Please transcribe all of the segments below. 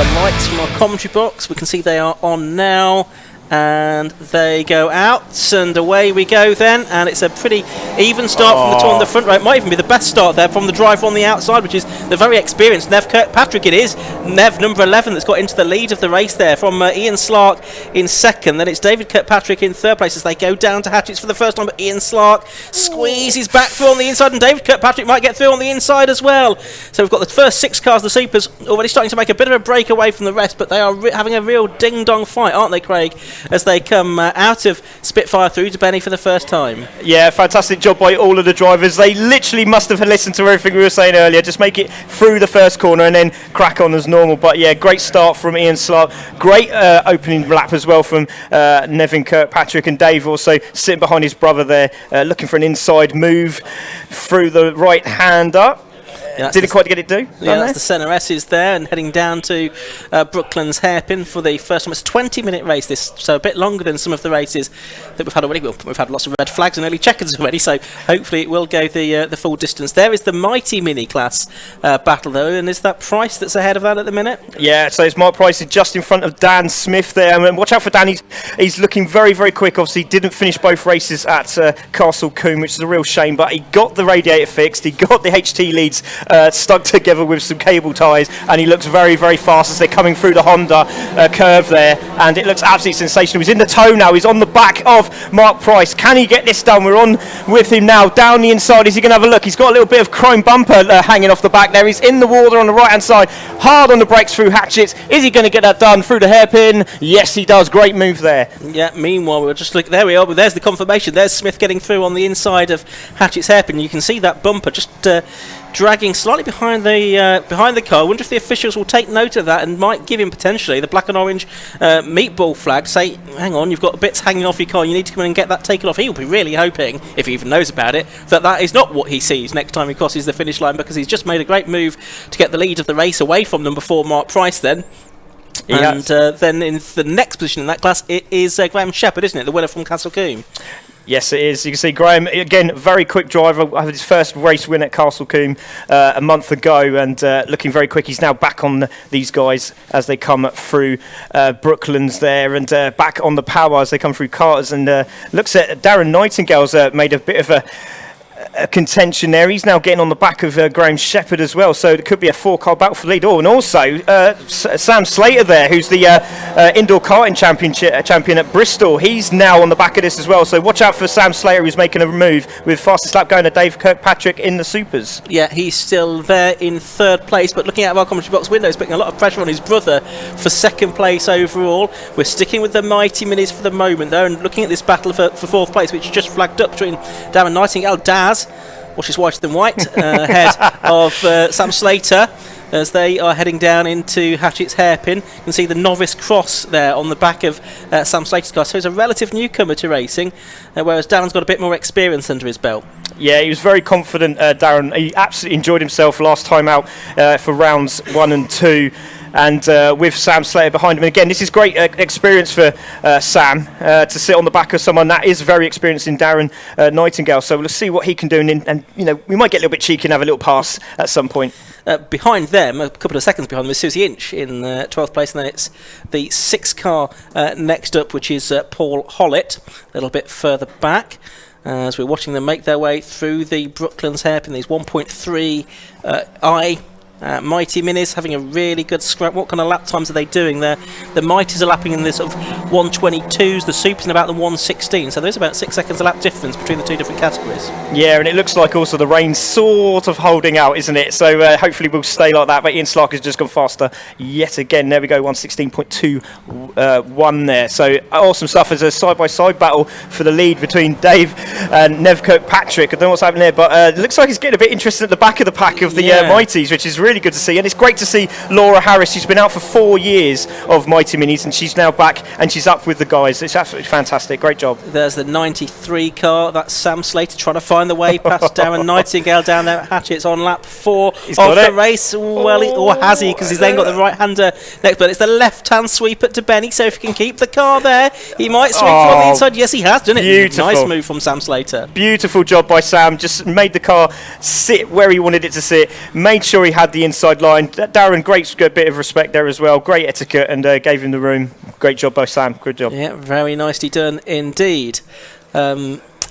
the lights from our commentary box. We can see they are on now. And they go out, and away we go then. And it's a pretty even start from the two on the front row. It might even be the best start there from the driver on the outside, which is the very experienced Nev Kirkpatrick. It is Nev, number 11, that's got into the lead of the race there, from Ian Slark in second. Then it's David Kirkpatrick in third place as they go down to Hatchets for the first time. But Ian Slark squeezes back through on the inside, and David Kirkpatrick might get through on the inside as well. So we've got the first 6 cars, the Supers, already starting to make a bit of a break away from the rest, but they are having a real ding-dong fight, aren't they, Craig, as they come out of Spitfire through to Benny for the first time. Yeah, fantastic job by all of the drivers. They literally must have listened to everything we were saying earlier. Just make it through the first corner and then crack on as normal. But yeah, great start from Ian Slark. Great opening lap as well from Nevin Kirkpatrick, and Dave also sitting behind his brother there, looking for an inside move through the right hander. Yeah, didn't quite get it do. Yeah, that's the centre S's there, and heading down to Brooklands Hairpin for the first time. It's a 20-minute race, this, so a bit longer than some of the races that we've had already. We've had lots of red flags and early checkers already, so hopefully it will go the full distance. There is the Mighty Mini class battle, though, and is that Price that's ahead of that at the minute? Yeah, so it's Mark Price is just in front of Dan Smith there. And watch out for Dan, he's looking very, very quick. Obviously, didn't finish both races at Castle Combe, which is a real shame, but he got the radiator fixed, he got the HT leads stuck together with some cable ties, and he looks very, very fast as they're coming through the Honda curve there, and it looks absolutely sensational. He's in the toe now, he's on the back of Mark Price. Can he get this done? We're on with him now, down the inside. Is he going to have a look? He's got a little bit of chrome bumper hanging off the back there. He's in the water on the right hand side, hard on the brakes through Hatchets. Is he going to get that done through the hairpin? Yes, he does. Great move there. Yeah, meanwhile, we're just looking, there we are, but there's the confirmation. There's Smith getting through on the inside of Hatchet's hairpin. You can see that bumper just dragging slightly behind the car. I wonder if the officials will take note of that and might give him potentially the black and orange meatball flag. Say, hang on, you've got bits hanging off your car, you need to come in and get that taken off. He'll be really hoping, if he even knows about it, that is not what he sees next time he crosses the finish line, because he's just made a great move to get the lead of the race away from number 4 Mark Price then. And then in the next position in that class, it is Graham Shepherd, isn't it? The winner from Castle Combe. Yes, it is. You can see Graham, again, very quick driver. Had his first race win at Castle Combe a month ago, and looking very quick. He's now back on these guys as they come through Brooklands there, and back on the power as they come through Carters, and looks at Darren Nightingale's made a bit of a contention there. He's now getting on the back of Graham Shepherd as well, so it could be a 4-car battle for the lead. And also Sam Slater there, who's the indoor karting champion at Bristol. He's now on the back of this as well, so watch out for Sam Slater, who's making a move with fastest lap going to Dave Kirkpatrick in the Supers. Yeah, he's still there in third place, but looking out of our commentary box window, he's putting a lot of pressure on his brother for second place overall. We're sticking with the Mighty Minis for the moment though, and looking at this battle for fourth place, which just flagged up between Darren Nightingale, Daz, which is whiter than white, ahead of Sam Slater, as they are heading down into Hatchet's hairpin. You can see the novice cross there on the back of Sam Slater's car. So he's a relative newcomer to racing, whereas Darren's got a bit more experience under his belt. Yeah, he was very confident, Darren. He absolutely enjoyed himself last time out for rounds 1 and 2. And with Sam Slater behind him. And again, this is great experience for Sam to sit on the back of someone that is very experienced in Darren Nightingale. So we'll see what he can do. And you know, we might get a little bit cheeky and have a little pass at some point. Behind them, a couple of seconds behind them, is Susie Inch in 12th place. And then it's the 6 car next up, which is Paul Hollett, a little bit further back. As we're watching them make their way through the Brooklands hairpin, these 1.3 Mighty Minis having a really good scrap. What kind of lap times are they doing there? The Mighties are lapping in the sort of 122s, the Supers in about the 116, so there's about 6 seconds a lap difference between the two different categories. Yeah, and it looks like also the rain's sort of holding out, isn't it? So hopefully we'll stay like that, but Ian Slark has just gone faster yet again. There we go, 116.21 there. So awesome stuff as a side-by-side battle for the lead between Dave and Nev Kirkpatrick. I don't know what's happening there, but it looks like it's getting a bit interesting at the back of the pack of the Mighties, which is really good to see. And it's great to see Laura Harris. She's been out for 4 years of Mighty Minis, and she's now back and she's up with the guys. It's absolutely fantastic. Great job. There's the 93 car. That's Sam Slater trying to find the way past Darren Nightingale down there at Hatchet's on lap 4 of the race. Well, or has he? Because he's then got the right-hander next, but it's the left-hand sweep at Benny, so if he can keep the car there, he might sweep from the inside. Yes, he has done it. Beautiful. Nice move from Sam Slater. later. Beautiful job by Sam. Just made the car sit where he wanted it to sit. Made sure he had the inside line. Darren, great bit of respect there as well. Great etiquette and gave him the room. Great job by Sam. Good job. Yeah, very nicely done indeed.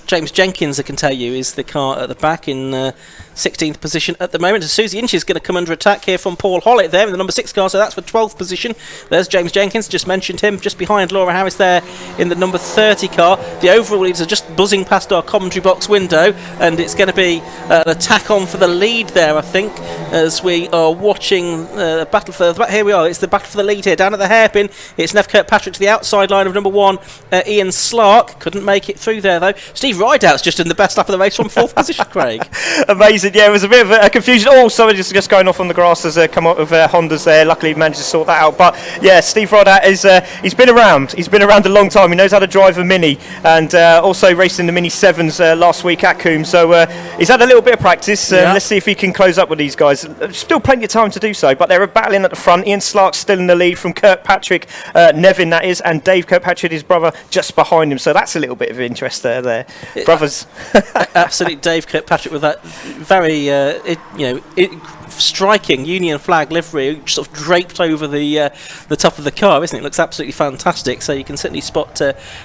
James Jenkins, I can tell you, is the car at the back in 16th position at the moment. Susie Inch is going to come under attack here from Paul Hollett there in the number 6 car, so that's for 12th position. There's James Jenkins, just mentioned him, just behind Laura Harris there in the number 30 car. The overall leaders are just buzzing past our commentary box window, and it's going to be an attack on for the lead there, I think, as we are watching the battle for the... Here we are, it's the battle for the lead here, down at the hairpin. It's Nev Kirkpatrick to the outside line of number 1, Ian Slark. Couldn't make it through there, though. Steve Rideout's just in the best lap of the race from 4th position, Craig. Amazing, yeah, it was a bit of a confusion. Oh, somebody just going off on the grass as come up with Hondas there. Luckily, he managed to sort that out. But yeah, Steve Rideout he's been around. He's been around a long time. He knows how to drive a Mini, and also raced in the Mini 7s last week at Coombs. So he's had a little bit of practice. Let's see if he can close up with these guys. Still plenty of time to do so, but they're battling at the front. Ian Slark's still in the lead from Kirkpatrick, Nevin that is, and Dave Kirkpatrick, his brother, just behind him. So that's a little bit of interest there. Brothers. Absolutely, Dave Kirkpatrick with that very striking Union flag livery sort of draped over the top of the car, isn't it? It looks absolutely fantastic, so you can certainly spot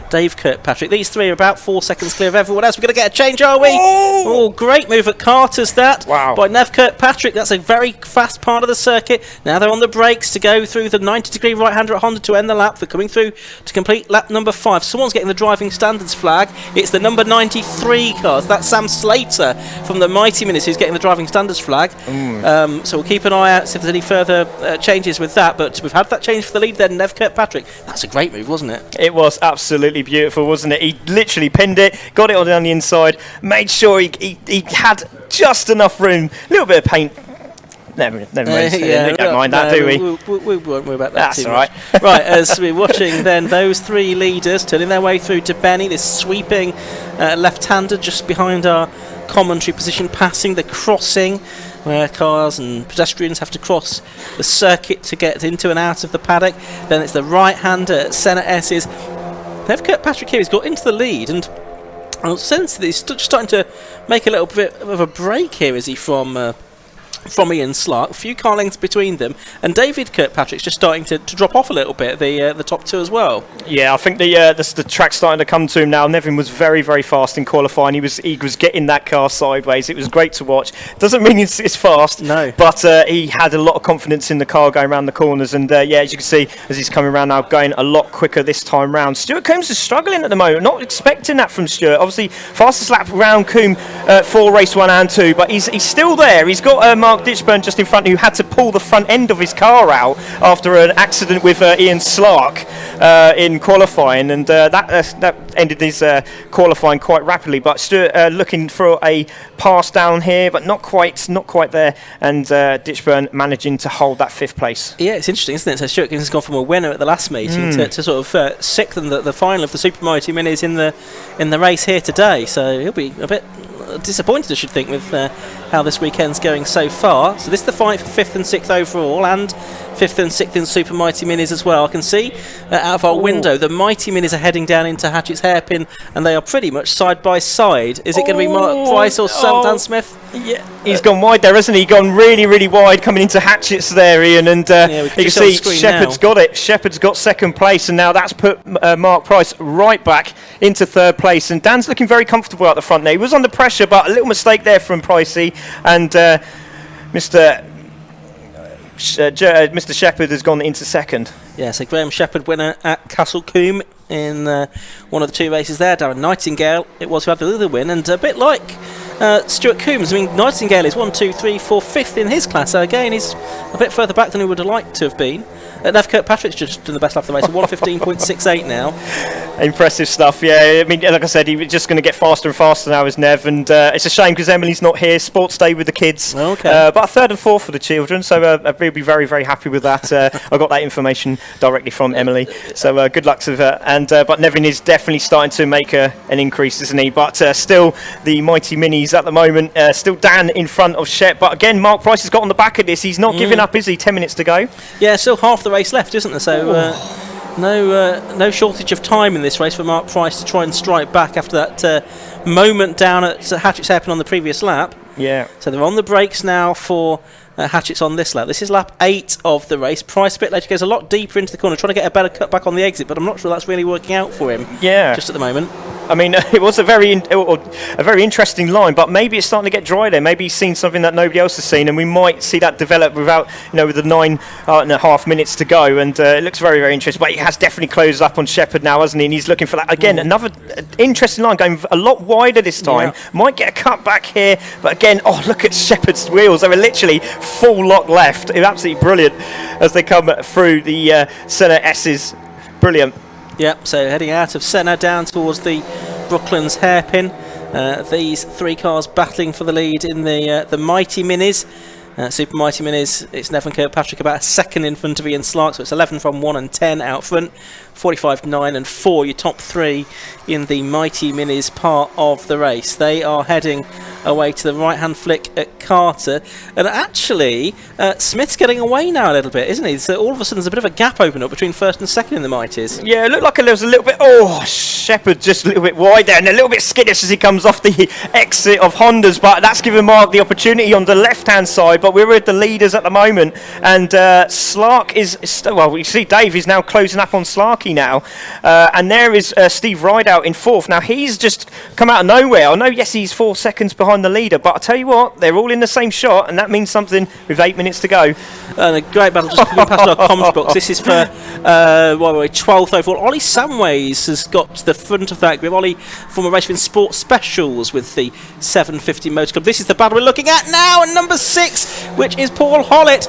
Dave Kirkpatrick. These three are about 4 seconds clear of everyone else. We're going to get a change, are we? Oh, great move at Carter's that. Wow. By Nev Kirkpatrick. That's a very fast part of the circuit. Now they're on the brakes to go through the 90-degree right-hander at Honda to end the lap. They're coming through to complete lap number 5. Someone's getting the driving standards flag. It's the number 93 car. That's Sam Slater from the Mighty Minis who's getting the driving standards flag. So we'll keep an eye out, see if there's any further changes with that. But we've had that change for the lead then, Nev Kirkpatrick. That's a great move, wasn't it? It was absolutely beautiful, wasn't it? He literally pinned it, got it on the inside, made sure he had just enough room, a little bit of paint. Never mind. We don't mind that, do we? We won't worry about that. That's too all right. much. Right, as we're watching then those three leaders turning their way through to Benny, this sweeping left-hander just behind our commentary position, passing the crossing where cars and pedestrians have to cross the circuit to get into and out of the paddock. Then it's the right-hander at Senna S's. Nev Kirkpatrick here has got into the lead, and I sense that he's starting to make a little bit of a break here, is he, from Ian Slark. A few car lengths between them, and David Kirkpatrick's just starting to drop off a little bit, the top two as well. Yeah, I think the track's starting to come to him now. Nevin was very, very fast in qualifying. He was getting that car sideways. It was great to watch. Doesn't mean it's fast, no, but he had a lot of confidence in the car going around the corners, and as you can see, as he's coming around now, going a lot quicker this time round. Stuart Coombs is struggling at the moment. Not expecting that from Stuart. Obviously, fastest lap round Coombs for race 1 and 2, but he's still there. He's got Mark Ditchburn just in front, who had to pull the front end of his car out after an accident with Ian Slark in qualifying, and that ended his qualifying quite rapidly. But Stuart looking for a pass down here, but not quite there, and Ditchburn managing to hold that 5th place. Yeah, it's interesting, isn't it? So Stuart Coombs has gone from a winner at the last meeting to sort of 6th in the final of the Super Mighty Minis in the race here today. So he'll be a bit disappointed, I should think, with how this weekend's going so far. So this is the fight for 5th and 6th overall, and 5th and 6th in Super Mighty Minis as well. I can see out of our window the Mighty Minis are heading down into Hatchett's Hairpin, and they are pretty much side by side. Is it going to be Mark Price or Sam Dan Smith? Yeah, he's gone wide there, hasn't he? Gone really, really wide coming into Hatchett's there, Ian, and you can see Shepherd's got it. Shepherd's got 2nd place, and now that's put Mark Price right back into 3rd place, and Dan's looking very comfortable out the front there. He was under pressure, but a little mistake there from Pricey, and Mr. Shepherd has gone into 2nd. Yeah, so Graham Shepherd, winner at Castle Combe in one of the 2 races there. Darren Nightingale, it was who had the other win, and a bit like Stuart Coombs. I mean, Nightingale is 1, 2, 3, 4, 5th in his class, so again, he's a bit further back than he would have liked to have been. Nev Kirkpatrick's just done the best lap of the race, 1:15.68 now. Impressive stuff, yeah. I mean, like I said, he was just going to get faster and faster now, is Nev, and it's a shame because Emily's not here. Sports day with the kids. Okay. But 3rd and 4th for the children, so we'll be very, very happy with that. I got that information directly from Emily, so good luck to her. And but Nevin is definitely starting to make an increase, isn't he? But still, the Mighty Minis at the moment, still Dan in front of Shep. But again, Mark Price has got on the back of this. He's not giving up, is he? 10 minutes to go. Yeah, still half the race left, isn't there? So no shortage of time in this race for Mark Price to try and strike back after that moment down at Hatchett's hairpin on the previous lap. Yeah. So they're on the brakes now for Hatchett's on this lap. This is lap 8 of the race. Price a bit later goes a lot deeper into the corner, trying to get a better cut back on the exit, but I'm not sure that's really working out for him. Yeah. Just at the moment. I mean, it was a very interesting line, but maybe it's starting to get dry there. Maybe he's seen something that nobody else has seen, and we might see that develop with the 9.5 minutes to go. And it looks very, very interesting. But he has definitely closed up on Shepherd now, hasn't he? And he's looking for that again. Another interesting line going a lot wider this time. Yeah. Might get a cut back here, but again, look at Shepherd's wheels. They were literally full lock left. It's absolutely brilliant as they come through the Senna S's. Brilliant. Yep, so heading out of Senna down towards the Brooklands hairpin. These 3 cars battling for the lead in the Mighty Minis. Super Mighty Minis, it's Nevin Kirkpatrick about a second in front of Ian Slark, so it's 11 from 1 and 10 out front. 45, 9 and 4, your top 3 in the Mighty Minis part of the race. They are heading away to the right-hand flick at Carter. And actually, Smith's getting away now a little bit, isn't he? So all of a sudden there's a bit of a gap open up between first and second in the Mighties. Yeah, it looked like there was a little bit... Shepherd just a little bit wide there and a little bit skittish as he comes off the exit of Honda's, but that's given Mark the opportunity on the left-hand side, but we're with the leaders at the moment. And Slark is... Well, you see Dave is now closing up on Slarky now. And there is Steve Rideout in 4th. Now, he's just come out of nowhere. I know, yes, he's 4 seconds behind the leader, but I'll tell you what, they're all in the same shot, and that means something with 8 minutes to go. And a great battle just coming past our comms box. This is for 12th overall. Ollie Samways has got to the front of that group. Ollie, former race in Sports Specials with the 750 Motor Club. This is the battle we're looking at now, and number 6, which is Paul Hollett,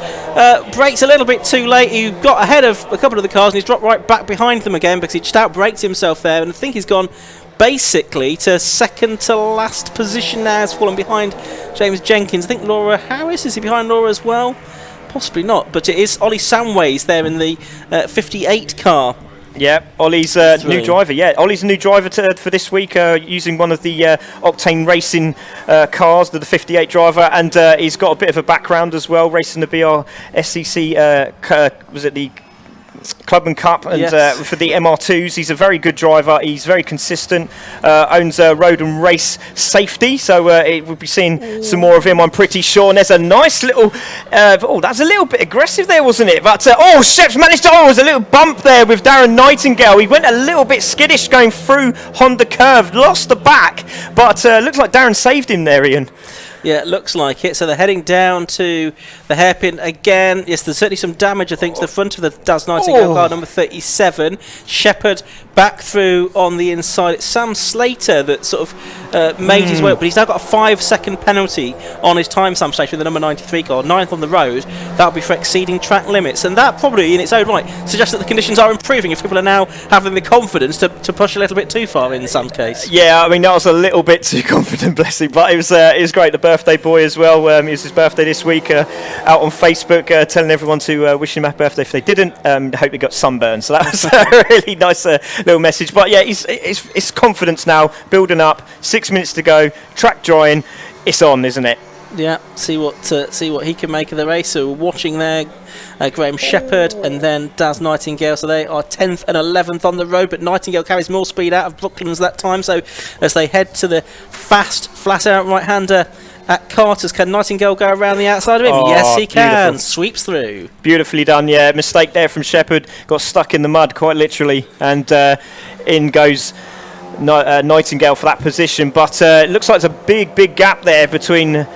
brakes a little bit too late. He got ahead of a couple of the cars, and he's dropped right back behind them again because he just outbraked himself there, and I think he's gone basically to second to last position now. Has fallen behind James Jenkins. I think Laura Harris, is he behind Laura as well? Possibly not, but it is Ollie Samways there in the 58 car. Yeah, Ollie's new driver. Yeah, Ollie's a new driver for this week, using one of the Octane Racing cars, the 58 driver, and he's got a bit of a background as well, racing the BRSCC. Was it the Club and Cup, and yes. For the MR2s, he's a very good driver. He's very consistent. Owns Road and Race Safety, so we'll be seeing some more of him, I'm pretty sure. And there's a nice little. That's a little bit aggressive there, wasn't it? But Shep's managed to. There's a little bump there with Darren Nightingale. He went a little bit skittish going through Honda Curve, lost the back, but looks like Darren saved him there, Ian. Yeah, it looks like it. So they're heading down to the hairpin again. Yes, there's certainly some damage, I think, to the front of the Daz Nightingale car, number 37. Shepherd back through on the inside. It's Sam Slater that sort of made his way up, but he's now got a 5-second penalty on his time Sam Slater with the number 93 car, 9th on the road. That'll be for exceeding track limits, and that probably in its own right suggests that the conditions are improving if people are now having the confidence to push a little bit too far in Sam's case. Yeah, I mean, that was a little bit too confident, bless him, but it was great. The birthday boy as well. It was his birthday this week. Out on Facebook, telling everyone to wish him happy birthday if they didn't. I hope he got sunburned. So that was a really nice little message. But yeah, it's confidence now building up. 6 minutes to go. Track drying. It's on, isn't it? Yeah. See what he can make of the race. So we're watching there. Graham Shepherd and then Daz Nightingale, so they are 10th and 11th on the road, but Nightingale carries more speed out of Brooklands that time, so as they head to the fast flat out right hander at Carter's, can Nightingale go around the outside of him? Yes, he can. Beautiful. Sweeps through. Beautifully done. Yeah, mistake there from Shepherd, got stuck in the mud quite literally, and in goes Nightingale for that position, but it looks like there's a big gap there between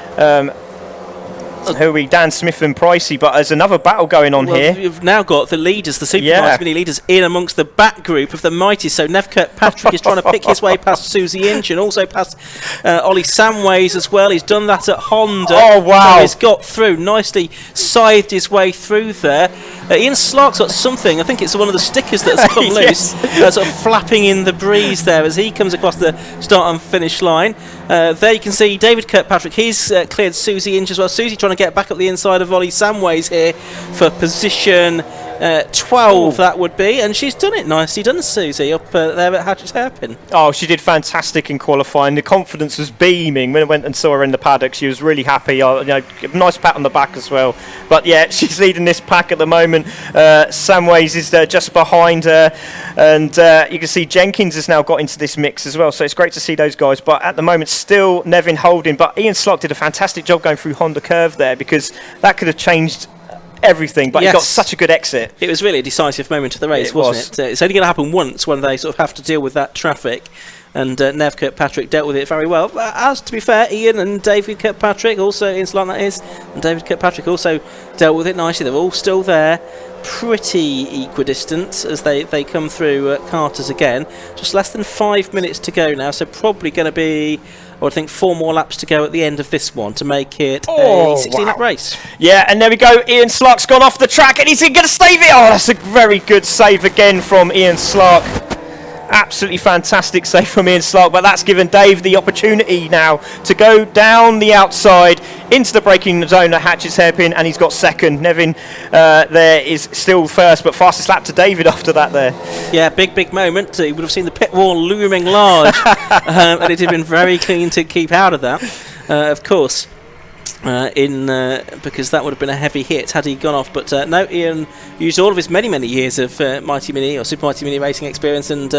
who are we? Dan Smith and Pricey, but there's another battle going on here. You've now got the leaders, the Super Mini leaders, in amongst the back group of the Mighties. So Nev Kirkpatrick is trying to pick his way past Susie Inch and also past Ollie Samways as well. He's done that at Honda. Oh, wow. So he's got through, nicely scythed his way through there. Ian Slark's got something, I think it's one of the stickers that's come loose, sort of flapping in the breeze there as he comes across the start and finish line. There you can see David Kirkpatrick, he's cleared Susie Inch as well. Susie trying to get back up the inside of Ollie Samways here for position 12 that would be, and she's done it nicely, done Susie, up there at Hatchett's Hairpin. Oh, she did fantastic in qualifying. The confidence was beaming. When I went and saw her in the paddock, she was really happy. Nice pat on the back as well. But yeah, she's leading this pack at the moment. Samways is just behind her, and you can see Jenkins has now got into this mix as well, so it's great to see those guys. But at the moment, still Nevin holding, but Ian Slock did a fantastic job going through Honda Curve there, because that could have changed everything, but he got such a good exit. It was really a decisive moment of the race, wasn't it? It's only going to happen once when they sort of have to deal with that traffic, and Nev Kirkpatrick dealt with it very well. As to be fair, Ian and David Kirkpatrick, also Ian Slock that is, and David Kirkpatrick also dealt with it nicely. They're all still there, pretty equidistant as they come through Carter's again. Just less than 5 minutes to go now, so probably going to be, I would think, 4 more laps to go at the end of this one to make it a 16-lap race. Yeah, and there we go. Ian Slock's gone off the track, and he's going to save it. Oh, that's a very good save again from Ian Slock. Absolutely fantastic save from Ian Slock, but that's given Dave the opportunity now to go down the outside into the braking zone at Hatchett's Hairpin, and he's got second. Nevin there is still first, but fastest lap to David after that there. Yeah, big moment. You would have seen the pit wall looming large, and it had been very keen to keep out of that, of course. Because that would have been a heavy hit had he gone off, but no, Ian used all of his many years of Mighty Mini or Super Mighty Mini racing experience and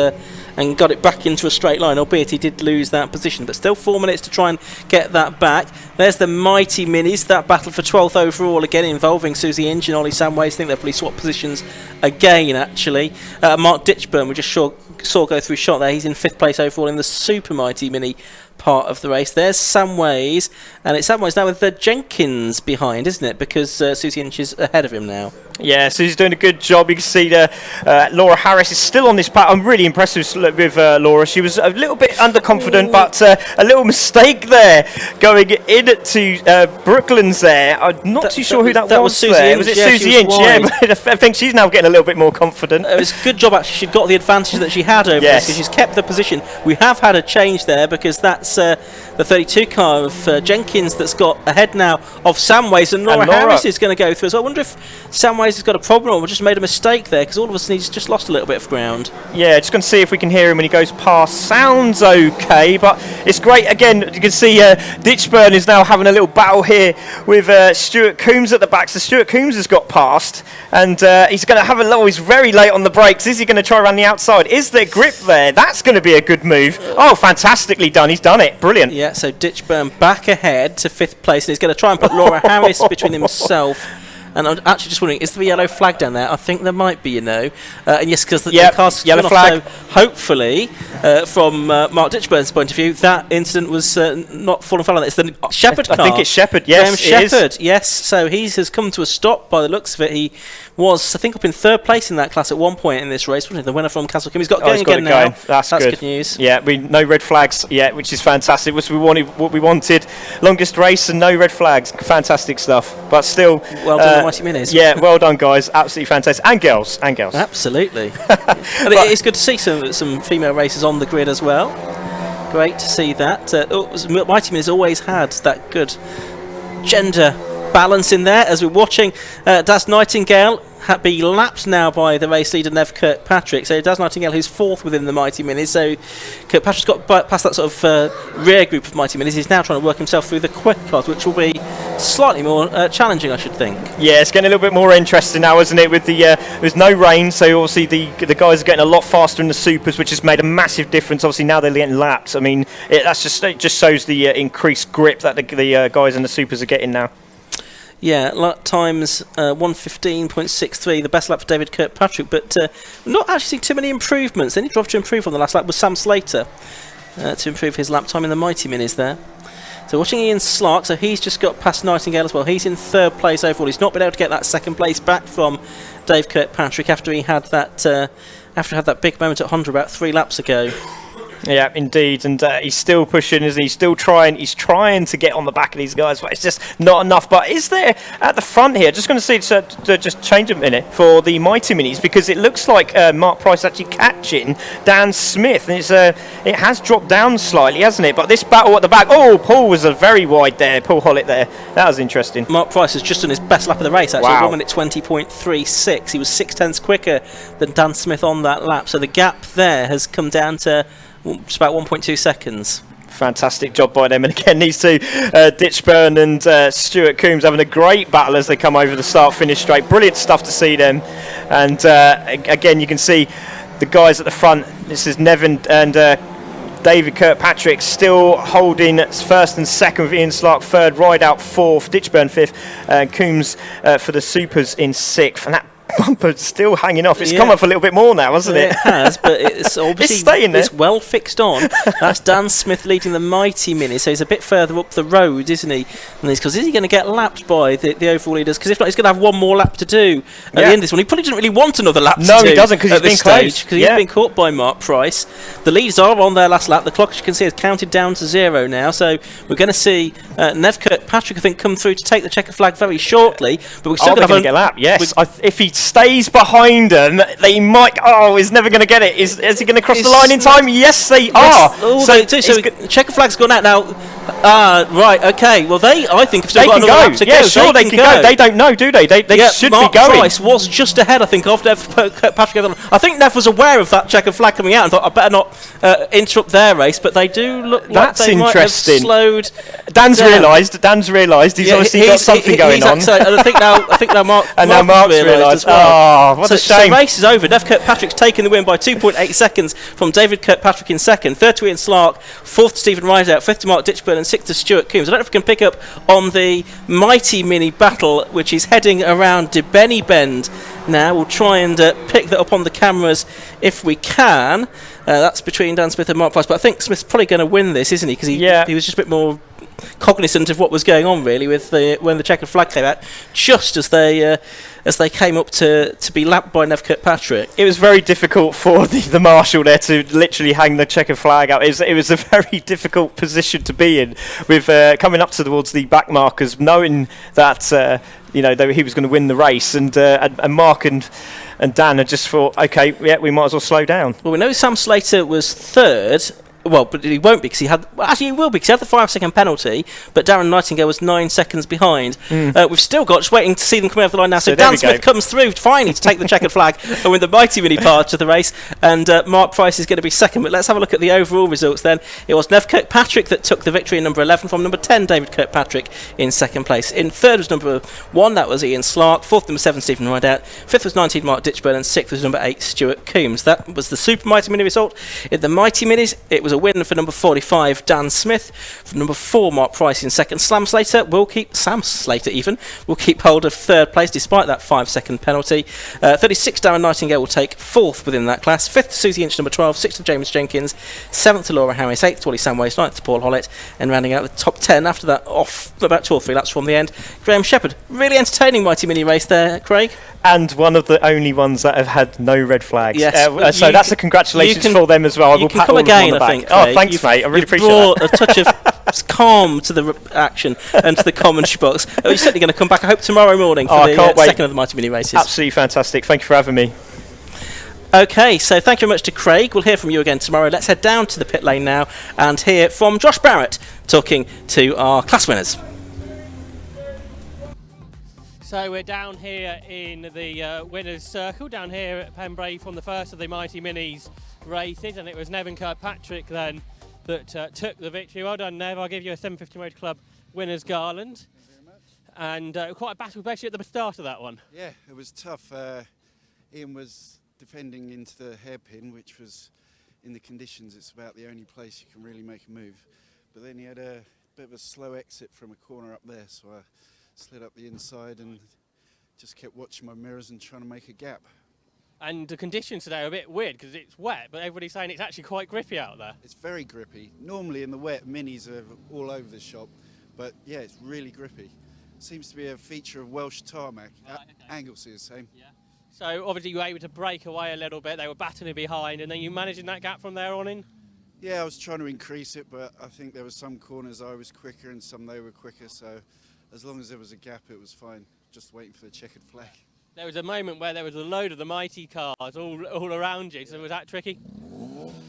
got it back into a straight line, albeit he did lose that position, but still 4 minutes to try and get that back. There's the Mighty Minis, that battle for 12th overall again, involving Susie Inge and Ollie Samways. I think they've probably swapped positions again, actually. Mark Ditchburn we just saw go through shot there. He's in 5th place overall in the Super Mighty Mini part of the race. There's Samways, and it's Samways now with the Jenkins behind, isn't it? Because Susie Inch is ahead of him now. Yeah, Susie's doing a good job. You can see Laura Harris is still on this pack. I'm really impressed with Laura. She was a little bit underconfident, but a little mistake there going into Brooklands there. I'm not too sure who that was. That was Susie Inch. Was it Susie Inch? Yeah, but I think she's now getting a little bit more confident. It was a good job, actually. She'd got the advantage that she had over this, because she's kept the position. We have had a change there, because that's the 32 car of Jenkins that's got ahead now of Samways, and Laura Harris is going to go through. So I wonder if Samways has got a problem or just made a mistake there, because all of a sudden he's just lost a little bit of ground. Yeah, just going to see if we can hear him when he goes past. Sounds okay, but it's great. Again, you can see Ditchburn is now having a little battle here with Stuart Coombs at the back. So Stuart Coombs has got past, and he's going to have he's very late on the brakes. Is he going to try around the outside? Is there grip there? That's going to be a good move. Oh, fantastically done. He's done it. Brilliant. Yeah, so Ditchburn back ahead to 5th place, and he's going to try and put Laura Harris between himself. And I'm actually just wondering, is there a yellow flag down there? I think there might be, and yes, because the car's yellow flag. So hopefully, from Mark Ditchburn's point of view, that incident was not fallen foul on that. It's the Shepherd car. I think it's Shepherd, yes. Shepherd, yes. So he has come to a stop by the looks of it. He was, I think, up in 3rd place in that class at one point in this race, wasn't he? The winner from Castle Kim. He's got going again now. That's good news. Yeah, no red flags yet, which is fantastic. What we wanted. Longest race and no red flags. Fantastic stuff. But still, well done, Mighty Minis. Yeah, well done, guys. Absolutely fantastic. And girls. Absolutely. And it's good to see some female racers on the grid as well. Great to see that. Mighty Minis always had that good gender balance in there. As we're watching Daz Nightingale be lapped now by the race leader Nev Kirkpatrick. So Daz Nightingale, who's 4th within the Mighty Minis. So Kirkpatrick's got past that sort of rear group of Mighty Minis. He's now trying to work himself through the quick cars, which will be slightly more challenging, I should think. Yeah, it's getting a little bit more interesting now, isn't it? With there's no rain, so obviously the guys are getting a lot faster in the supers, which has made a massive difference. Obviously now they're getting lapped. I mean, it just shows the increased grip that the guys in the supers are getting now. Yeah, lap times 1:15.63, the best lap for David Kirkpatrick, but not actually seeing too many improvements. The only driver to improve on the last lap was Sam Slater to improve his lap time in the Mighty Minis there. So watching Ian Slark, so he's just got past Nightingale as well. He's in 3rd place overall. He's not been able to get that 2nd place back from Dave Kirkpatrick after he had that big moment at Honda about 3 laps ago. Yeah, indeed, and he's still pushing, isn't he? He's still trying. He's trying to get on the back of these guys, but it's just not enough. But is there at the front here? Just going to see to just change a minute for the Mighty Minis, because it looks like Mark Price actually catching Dan Smith, and it has dropped down slightly, hasn't it? But this battle at the back. Oh, Paul was very wide there. Paul Hollett there. That was interesting. Mark Price has just done his best lap of the race. Actually, Wow. 1 minute 20.36. He was 6/10 quicker than Dan Smith on that lap. So the gap there has come down to just about 1.2 seconds. Fantastic job by them, and again these two, Ditchburn and Stuart Coombs, having a great battle as they come over the start-finish straight. Brilliant stuff to see them, and again you can see the guys at the front. This is Nevin and David Kirkpatrick still holding first and second, with Ian Slark third, Rideout fourth, Ditchburn fifth, Coombs for the Supers in sixth, and that bumper's still hanging off. It's come off a little bit more now, hasn't it? It has, but it's obviously It's staying there. It's well fixed on. That's Dan Smith leading the Mighty Mini, so he's a bit further up the road, isn't he? Because is he going to get lapped by the overall leaders? Because if not, he's going to have one more lap to do at the end of this one. He probably doesn't really want another lap to do. No, he doesn't, because he's been close. Because he's been caught by Mark Price. The leaders are on their last lap. The clock, as you can see, has counted down to 0 now. So we're going to see Nev Kirkpatrick, I think, come through to take the checker flag very shortly. But we're still going to get lapped. Yes, if he stays behind them, they might. Oh, he's never going to get it. Is he going to cross the line in time? Yes, they are. Oh, so the checker flag's gone out now. Right, okay. Well, I think, have still they got can another go. lap to Yeah, go. sure, they can go. They don't know, do they? They should Mark be going. Price was just ahead, I think, of Nev Kirkpatrick. I think Nev was aware of that checker flag coming out and thought, I better not interrupt their race, but they do look like they might have slowed. Dan's realised. He's obviously got something going on. I think now Mark's realised as Oh, well. what a shame. So the race is over. Nev Kirkpatrick's taken the win by 2.8 seconds from David Kirkpatrick in second, third to Ian Slark, fourth to Stephen Rideout, fifth to Mark Ditchburn, and sixth to Stuart Coombs. I don't know if we can pick up on the Mighty Mini battle, which is heading around Debenny Bend now. We'll try and pick that up on the cameras if we can. That's between Dan Smith and Mark Price, but I think Smith's probably going to win this, isn't he? Because he was just a bit more cognizant of what was going on, really, with when the checkered flag came out, just as they came up to be lapped by Nev Kirkpatrick. It was very difficult for the marshal there to literally hang the checkered flag out. It was a very difficult position to be in, with coming up towards the back markers, knowing that that he was going to win the race, and Mark and Dan had just thought, okay, yeah, we might as well slow down. Well, we know Sam Slater was third. Well, but he won't be, because he had. Well, actually, he will be, because he had the 5-second penalty. But Darren Nightingale was 9 seconds behind. We've still got, just waiting to see them come over the line now. So Dan Smith comes through finally to take the checkered flag and win the Mighty Mini part of the race. And Mark Price is going to be second. But let's have a look at the overall results then. It was Nev Kirkpatrick that took the victory in number 11 from number 10, David Kirkpatrick, in second place. In third was number 1, that was Ian Slark. Fourth, number 7, Stephen Rideout. Fifth was 19, Mark Ditchburn. And sixth was number 8, Stuart Coombs. That was the Super Mighty Mini result. In the Mighty Minis, it was a win for number 45, Dan Smith. For number 4, Mark Price in second. Sam Slater will keep hold of third place despite that 5-second penalty. 36, Darren Nightingale will take fourth within that class. Fifth, Susie Inch, number 12. Sixth to James Jenkins. Seventh to Laura Harris. Eighth to Wally Samways. Ninth to Paul Hollett. And rounding out the top 10 after that, off about 2 or 3 laps from the end, Graham Shepherd. Really entertaining Mighty Mini race there, Craig. And one of the only ones that have had no red flags. Yes, so that's a congratulations for them as well. I will pat all of them on the back. Think, oh, thanks, mate. I really appreciate brought that. a touch of calm to the action and to the commentary box. You're certainly going to come back, I hope, tomorrow morning for the second of the Mighty Mini races. Absolutely fantastic. Thank you for having me. Okay, so thank you very much to Craig. We'll hear from you again tomorrow. Let's head down to the pit lane now and hear from Josh Barrett talking to our class winners. So we're down here in the winners' circle, down here at Pembrey from the first of the Mighty Minis races, and it was Nevin Kirkpatrick then that took the victory. Well done, Nev. I'll give you a 750 Road Club winners' garland. Thank you very much. And quite a battle, especially at the start of that one. Yeah, it was tough. Ian was defending into the hairpin, which was, in the conditions, it's about the only place you can really make a move. But then he had a bit of a slow exit from a corner up there, so I slid up the inside and just kept watching my mirrors and trying to make a gap. And the conditions today are a bit weird because it's wet, but everybody's saying it's actually quite grippy out there. It's very grippy. Normally in the wet, minis are all over the shop, but yeah, it's really grippy. Seems to be a feature of Welsh tarmac. Right, okay. Anglesey is the same. Yeah. So obviously you were able to break away a little bit, they were battling behind, and then you managing that gap from there on in? Yeah, I was trying to increase it, but I think there were some corners I was quicker and some they were quicker. So as long as there was a gap, it was fine. Just waiting for the checkered flag. There was a moment where there was a load of the mighty cars all around you, so was that tricky?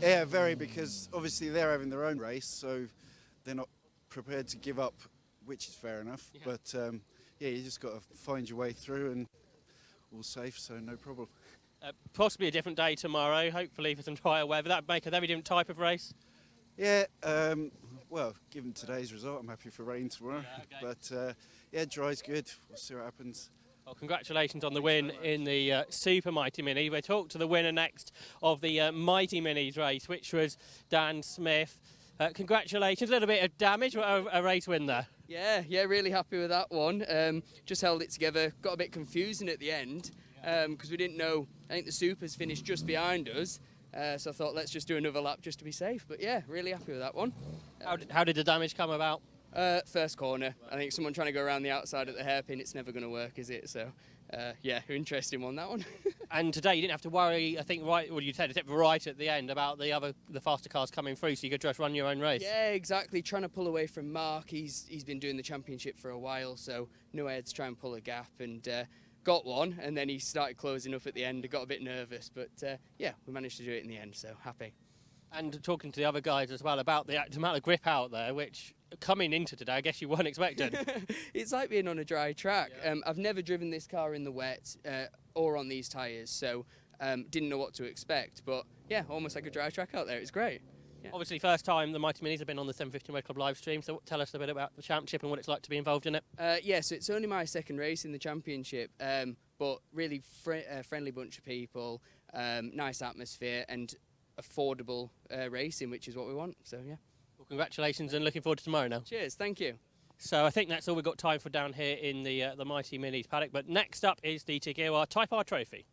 Yeah, very, because obviously they're having their own race, so they're not prepared to give up, which is fair enough. Yeah. But yeah, you just got to find your way through, and all safe, so no problem. Possibly a different day tomorrow, hopefully for some trial weather. That would make a very different type of race. Yeah, well, given today's result, I'm happy for rain tomorrow. Yeah, okay. But yeah, dry's good. We'll see what happens. Well, congratulations on the win in the Super Mighty Mini. We'll talk to the winner next of the Mighty Minis race, which was Dan Smith. Congratulations, a little bit of damage, but a race win there. Yeah, really happy with that one. Just held it together, got a bit confusing at the end because we didn't know. I think the Supers finished just behind us, so I thought let's just do another lap just to be safe. But yeah, really happy with that one. How did the damage come about? First corner. I think someone trying to go around the outside at the hairpin, it's never going to work, is it? So yeah, interesting one, that one. And today you didn't have to worry, I think, you said it right at the end about the faster cars coming through, so you could just run your own race. Yeah, exactly. Trying to pull away from Mark. He's been doing the championship for a while, so knew I had to try and pull a gap, and got one, and then he started closing up at the end. I got a bit nervous, but yeah, we managed to do it in the end, so happy. And talking to the other guys as well about the amount of grip out there, which coming into today, I guess you weren't expecting. It's like being on a dry track. Yeah. I've never driven this car in the wet or on these tyres, so didn't know what to expect. But yeah, almost like a dry track out there. It's great. Yeah. Obviously, first time the Mighty Minis have been on the 750 Red Club live stream, so tell us a bit about the championship and what it's like to be involved in it. Yeah, so it's only my second race in the championship, but really friendly bunch of people, nice atmosphere, and affordable racing, which is what we want. So yeah. Well, congratulations, and looking forward to tomorrow now. Cheers, thank you. So I think that's all we've got time for down here in the Mighty Minis paddock. But next up is the Tigirwa Type R Trophy.